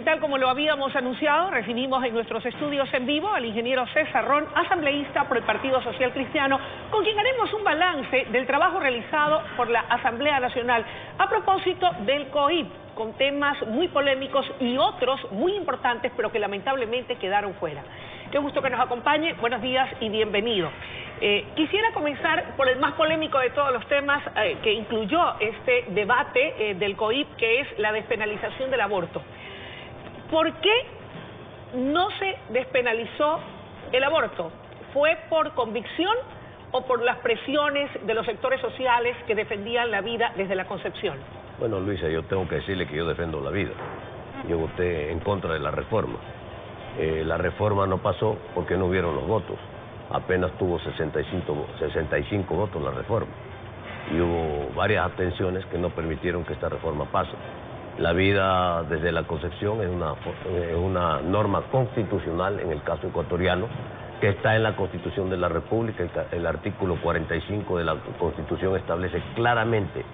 tal como lo habíamos anunciado, recibimos en nuestros estudios en vivo al ingeniero César Ron, asambleísta por el Partido Social Cristiano, con quien haremos un balance del trabajo realizado por la Asamblea Nacional a propósito del COIP, con temas muy polémicos y otros muy importantes, pero que lamentablemente quedaron fuera. Qué gusto que nos acompañe, buenos días y bienvenido. Quisiera comenzar por el más polémico de todos los temas que incluyó este debate del COIP, que es la despenalización del aborto. ¿Por qué no se despenalizó el aborto? ¿Fue por convicción o por las presiones de los sectores sociales que defendían la vida desde la concepción? Bueno, Luisa, yo tengo que decirle que yo defiendo la vida. Yo voté en contra de la reforma. La reforma no pasó porque no hubieron los votos. Apenas tuvo 65 votos la reforma. Y hubo varias abstenciones que no permitieron que esta reforma pase. La vida desde la concepción es una norma constitucional en el caso ecuatoriano, que está en la Constitución de la República. El artículo 45 de la Constitución establece claramente,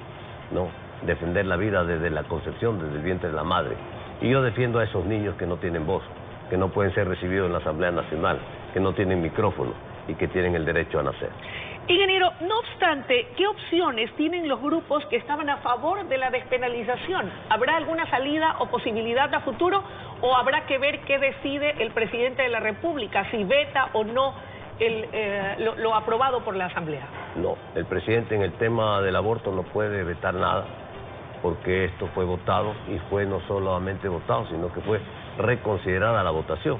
¿no?, defender la vida desde la concepción, desde el vientre de la madre. Y yo defiendo a esos niños que no tienen voz, que no pueden ser recibidos en la Asamblea Nacional, que no tienen micrófono y que tienen el derecho a nacer. Ingeniero, no obstante, ¿qué opciones tienen los grupos que estaban a favor de la despenalización? ¿Habrá alguna salida o posibilidad a futuro o habrá que ver qué decide el presidente de la República, si veta o no lo aprobado por la Asamblea? No, el presidente en el tema del aborto no puede vetar nada, porque esto fue votado y fue no solamente votado, sino que fue reconsiderada la votación.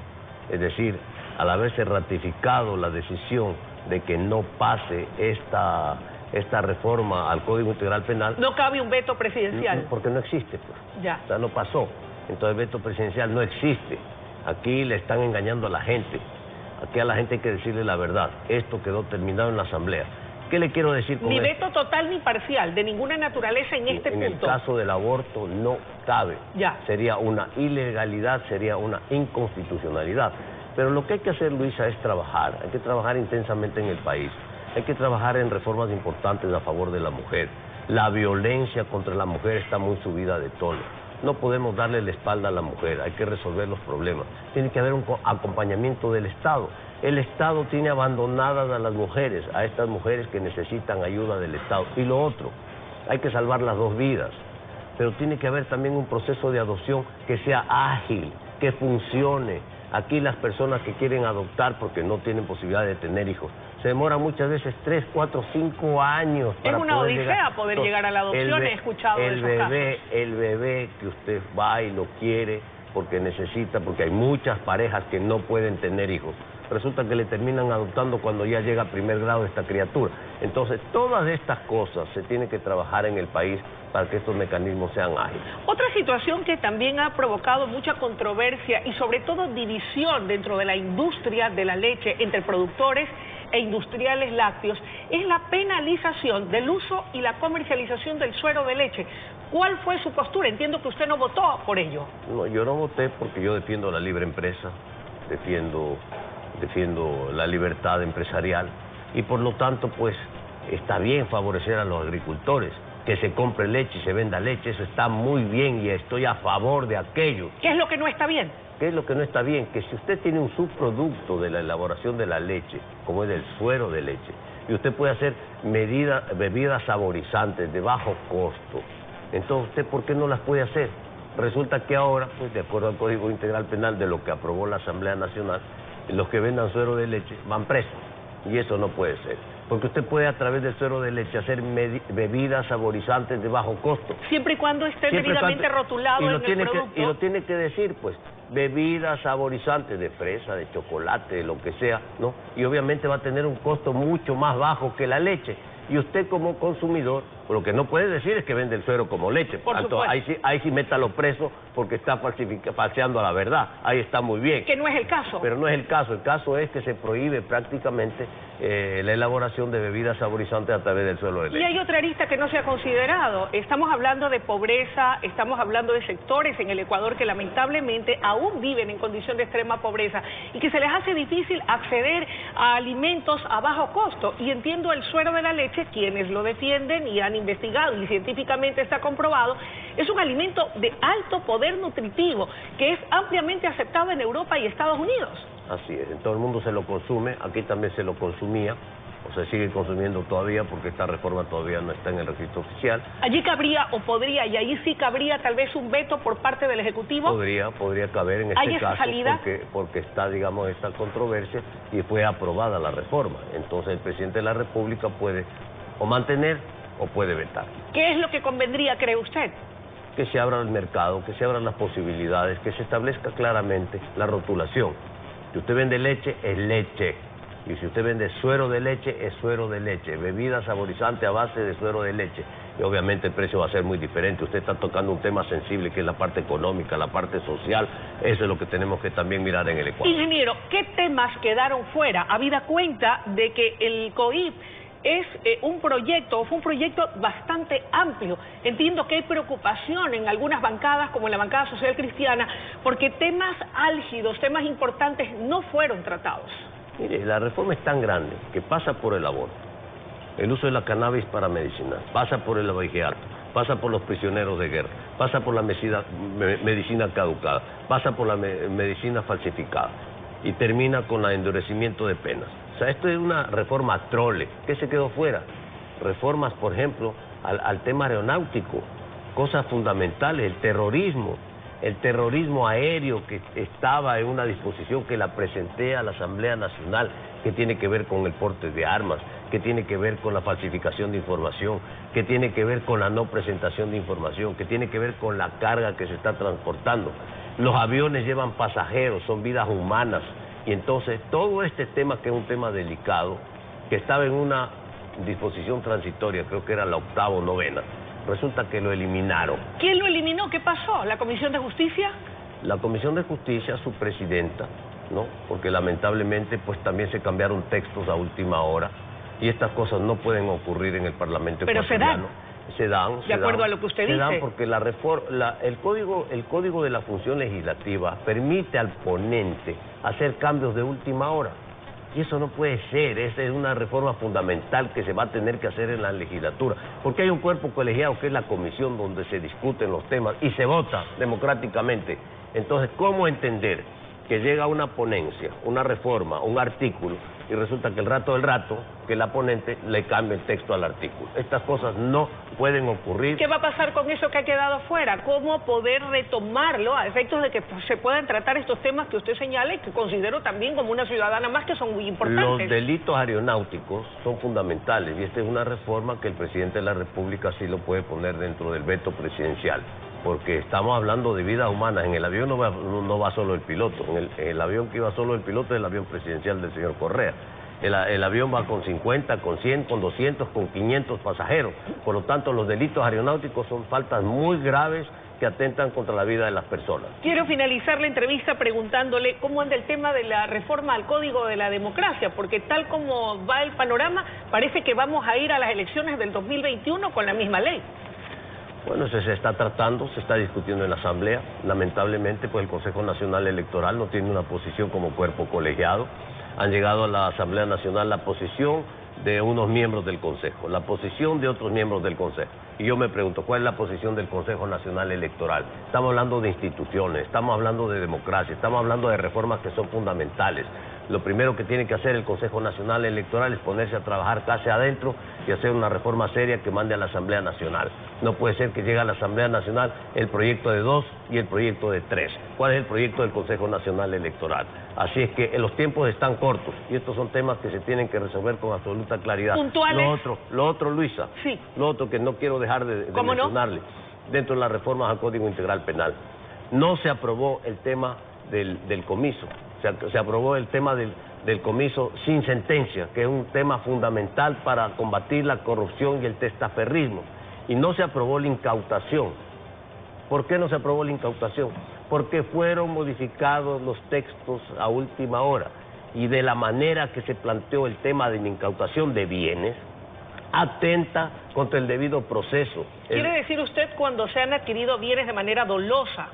Es decir, al haberse ratificado la decisión de que no pase esta reforma al Código Integral Penal... No cabe un veto presidencial. Porque no existe, pues. Ya. O sea, no pasó. Entonces el veto presidencial no existe. Aquí le están engañando a la gente. Aquí a la gente hay que decirle la verdad. Esto quedó terminado en la Asamblea. ¿Qué le quiero decir con esto? Ni veto total ni parcial, de ninguna naturaleza en este punto. En el caso del aborto no cabe. Ya. Sería una ilegalidad, sería una inconstitucionalidad. Pero lo que hay que hacer, Luisa, es trabajar. Hay que trabajar intensamente en el país. Hay que trabajar en reformas importantes a favor de la mujer. La violencia contra la mujer está muy subida de tono. No podemos darle la espalda a la mujer, hay que resolver los problemas. Tiene que haber un acompañamiento del Estado. El Estado tiene abandonadas a las mujeres, a estas mujeres que necesitan ayuda del Estado. Y lo otro, hay que salvar las dos vidas. Pero tiene que haber también un proceso de adopción que sea ágil, que funcione. Aquí las personas que quieren adoptar porque no tienen posibilidad de tener hijos, se demoran muchas veces 3, 4, 5 años para poder llegar. Es una odisea poder llegar a la adopción, he escuchado de esos casos. El bebé que usted va y lo quiere porque necesita, porque hay muchas parejas que no pueden tener hijos, resulta que le terminan adoptando cuando ya llega a primer grado esta criatura. Entonces, todas estas cosas se tienen que trabajar en el país para que estos mecanismos sean ágiles. Otra situación que también ha provocado mucha controversia y sobre todo división dentro de la industria de la leche entre productores e industriales lácteos es la penalización del uso y la comercialización del suero de leche. ¿Cuál fue su postura? Entiendo que usted no votó por ello. No, yo no voté porque yo defiendo la libre empresa, defiendo la libertad empresarial y por lo tanto pues está bien favorecer a los agricultores, que se compre leche y se venda leche, eso está muy bien y estoy a favor de aquello. ¿Qué es lo que no está bien? ¿Qué es lo que no está bien? Que si usted tiene un subproducto de la elaboración de la leche, como es el suero de leche, y usted puede hacer bebidas saborizantes de bajo costo, entonces usted ¿por qué no las puede hacer? Resulta que ahora, pues de acuerdo al Código Integral Penal de lo que aprobó la Asamblea Nacional, los que vendan suero de leche van presos, y eso no puede ser. Porque usted puede a través del suero de leche hacer bebidas saborizantes de bajo costo. Siempre y cuando esté debidamente rotulado en el producto. Y lo tiene que decir, pues, bebidas saborizantes de fresa, de chocolate, de lo que sea, ¿no? Y obviamente va a tener un costo mucho más bajo que la leche. Y usted como consumidor, lo que no puede decir es que vende el suero como leche. Por supuesto. Ahí sí métalo preso porque está falseando la verdad. Ahí está muy bien. Que no es el caso. Pero no es el caso. El caso es que se prohíbe prácticamente la elaboración de bebidas saborizantes a través del suero de leche. Y hay otra arista que no se ha considerado. Estamos hablando de pobreza, estamos hablando de sectores en el Ecuador que lamentablemente aún viven en condición de extrema pobreza y que se les hace difícil acceder a alimentos a bajo costo. Y entiendo el suero de la leche, quienes lo defienden y han han investigado y científicamente está comprobado, es un alimento de alto poder nutritivo que es ampliamente aceptado en Europa y Estados Unidos. Así es, en todo el mundo se lo consume, aquí también se lo consumía, o se sigue consumiendo todavía porque esta reforma todavía no está en el registro oficial. Allí cabría o podría, y ahí sí cabría tal vez un veto por parte del Ejecutivo. Podría caber en este caso porque está, digamos, esta controversia y fue aprobada la reforma. Entonces el presidente de la República puede o mantener o puede vetar. ¿Qué es lo que convendría, cree usted? Que se abra el mercado, que se abran las posibilidades, que se establezca claramente la rotulación. Si usted vende leche, es leche. Y si usted vende suero de leche, es suero de leche. Bebida saborizante a base de suero de leche. Y obviamente el precio va a ser muy diferente. Usted está tocando un tema sensible que es la parte económica, la parte social. Eso es lo que tenemos que también mirar en el Ecuador. Ingeniero, ¿qué temas quedaron fuera? Habida cuenta de que el COIP es un proyecto, fue un proyecto bastante amplio. Entiendo que hay preocupación en algunas bancadas, como en la bancada social cristiana, porque temas álgidos, temas importantes no fueron tratados. Mire, la reforma es tan grande que pasa por el aborto, el uso de la cannabis para medicinal, pasa por el abigeato, pasa por los prisioneros de guerra, pasa por la medicina caducada, pasa por la medicina falsificada y termina con el endurecimiento de penas. O sea, esto es una reforma trole. ¿Qué se quedó fuera? Reformas, por ejemplo, al tema aeronáutico, cosas fundamentales, el terrorismo aéreo que estaba en una disposición que la presenté a la Asamblea Nacional, que tiene que ver con el porte de armas, que tiene que ver con la falsificación de información, que tiene que ver con la no presentación de información, que tiene que ver con la carga que se está transportando. Los aviones llevan pasajeros, son vidas humanas, y entonces todo este tema, que es un tema delicado, que estaba en una disposición transitoria, creo que era la 8ª o 9ª, resulta que lo eliminaron. ¿Quién lo eliminó? ¿Qué pasó? ¿La Comisión de Justicia? La Comisión de Justicia, su presidenta, ¿no? Porque lamentablemente pues también se cambiaron textos a última hora y estas cosas no pueden ocurrir en el Parlamento ecuatoriano. Se dan. De acuerdo a lo que usted dice. Se dan porque el código de la función legislativa permite al ponente hacer cambios de última hora. Y eso no puede ser, esa es una reforma fundamental que se va a tener que hacer en la legislatura, porque hay un cuerpo colegiado que es la comisión donde se discuten los temas y se vota democráticamente. Entonces, ¿cómo entender que llega una ponencia, una reforma, un artículo, y resulta que el rato del rato, que la ponente le cambia el texto al artículo? Estas cosas no pueden ocurrir. ¿Qué va a pasar con eso que ha quedado fuera? ¿Cómo poder retomarlo a efectos de que se puedan tratar estos temas que usted señala y que considero también como una ciudadana más que son muy importantes? Los delitos aeronáuticos son fundamentales y esta es una reforma que el presidente de la República sí lo puede poner dentro del veto presidencial, porque estamos hablando de vidas humanas. En el avión no va solo el piloto, en el avión que iba solo el piloto es el avión presidencial del señor Correa. El avión va con 50, con 100, con 200, con 500 pasajeros. Por lo tanto, los delitos aeronáuticos son faltas muy graves que atentan contra la vida de las personas. Quiero finalizar la entrevista preguntándole cómo anda el tema de la reforma al Código de la Democracia, porque tal como va el panorama, parece que vamos a ir a las elecciones del 2021 con la misma ley. Bueno, se está tratando, se está discutiendo en la Asamblea. Lamentablemente, pues el Consejo Nacional Electoral no tiene una posición como cuerpo colegiado. Han llegado a la Asamblea Nacional la posición de unos miembros del Consejo, la posición de otros miembros del Consejo. Y yo me pregunto, ¿cuál es la posición del Consejo Nacional Electoral? Estamos hablando de instituciones, estamos hablando de democracia, estamos hablando de reformas que son fundamentales. Lo primero que tiene que hacer el Consejo Nacional Electoral es ponerse a trabajar casi adentro y hacer una reforma seria que mande a la Asamblea Nacional. No puede ser que llegue a la Asamblea Nacional el proyecto de 2 y el proyecto de 3. ¿Cuál es el proyecto del Consejo Nacional Electoral? Así es que los tiempos están cortos y estos son temas que se tienen que resolver con absoluta claridad. ¿Puntuales? Lo otro, Luisa, sí. Lo otro que no quiero dejar de mencionarle, dentro de las reformas al Código Integral Penal, no se aprobó el tema del comiso. Se aprobó el tema del comiso sin sentencia, que es un tema fundamental para combatir la corrupción y el testaferrismo. Y no se aprobó la incautación. ¿Por qué no se aprobó la incautación? Porque fueron modificados los textos a última hora. Y de la manera que se planteó el tema de la incautación de bienes, atenta contra el debido proceso. ¿Quiere decir usted cuando se han adquirido bienes de manera dolosa?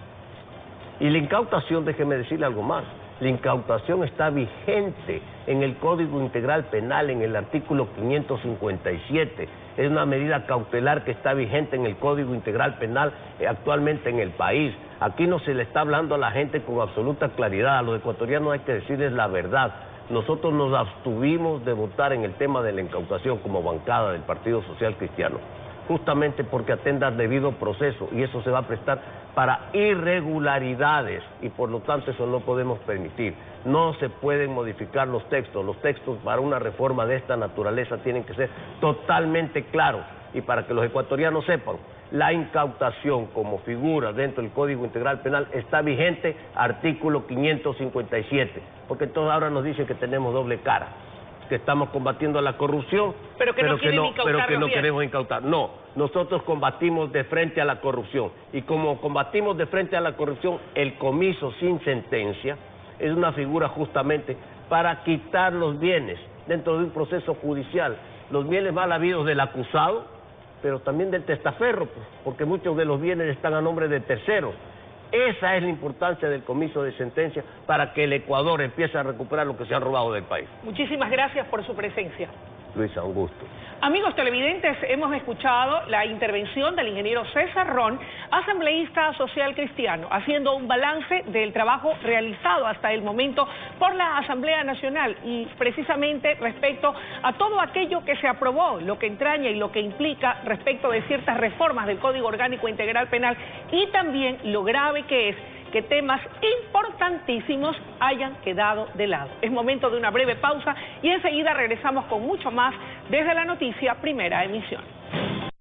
Y la incautación, déjeme decirle algo más, La incautación está vigente en el Código Integral Penal, en el artículo 557. Es una medida cautelar que está vigente en el Código Integral Penal actualmente en el país. Aquí no se le está hablando a la gente con absoluta claridad. A los ecuatorianos hay que decirles la verdad. Nosotros nos abstuvimos de votar en el tema de la incautación como bancada del Partido Social Cristiano, justamente porque atenda al debido proceso, y eso se va a prestar para irregularidades, y por lo tanto eso no podemos permitir. No se pueden modificar los textos para una reforma de esta naturaleza tienen que ser totalmente claros, y para que los ecuatorianos sepan, la incautación como figura dentro del Código Integral Penal está vigente, artículo 557, porque todos ahora nos dicen que tenemos doble cara, que estamos combatiendo la corrupción, pero que no queremos incautar. No, nosotros combatimos de frente a la corrupción, y como combatimos de frente a la corrupción, el comiso sin sentencia es una figura justamente para quitar los bienes dentro de un proceso judicial, los bienes mal habidos del acusado, pero también del testaferro, porque muchos de los bienes están a nombre de terceros. Esa es la importancia del comiso de sentencia para que el Ecuador empiece a recuperar lo que se ha robado del país. Muchísimas gracias por su presencia. Luisa, un gusto. Amigos televidentes, hemos escuchado la intervención del ingeniero César Ron, asambleísta social cristiano, haciendo un balance del trabajo realizado hasta el momento por la Asamblea Nacional y precisamente respecto a todo aquello que se aprobó, lo que entraña y lo que implica respecto de ciertas reformas del Código Orgánico Integral Penal y también lo grave que es que temas importantísimos hayan quedado de lado. Es momento de una breve pausa y enseguida regresamos con mucho más desde la noticia Primera Emisión.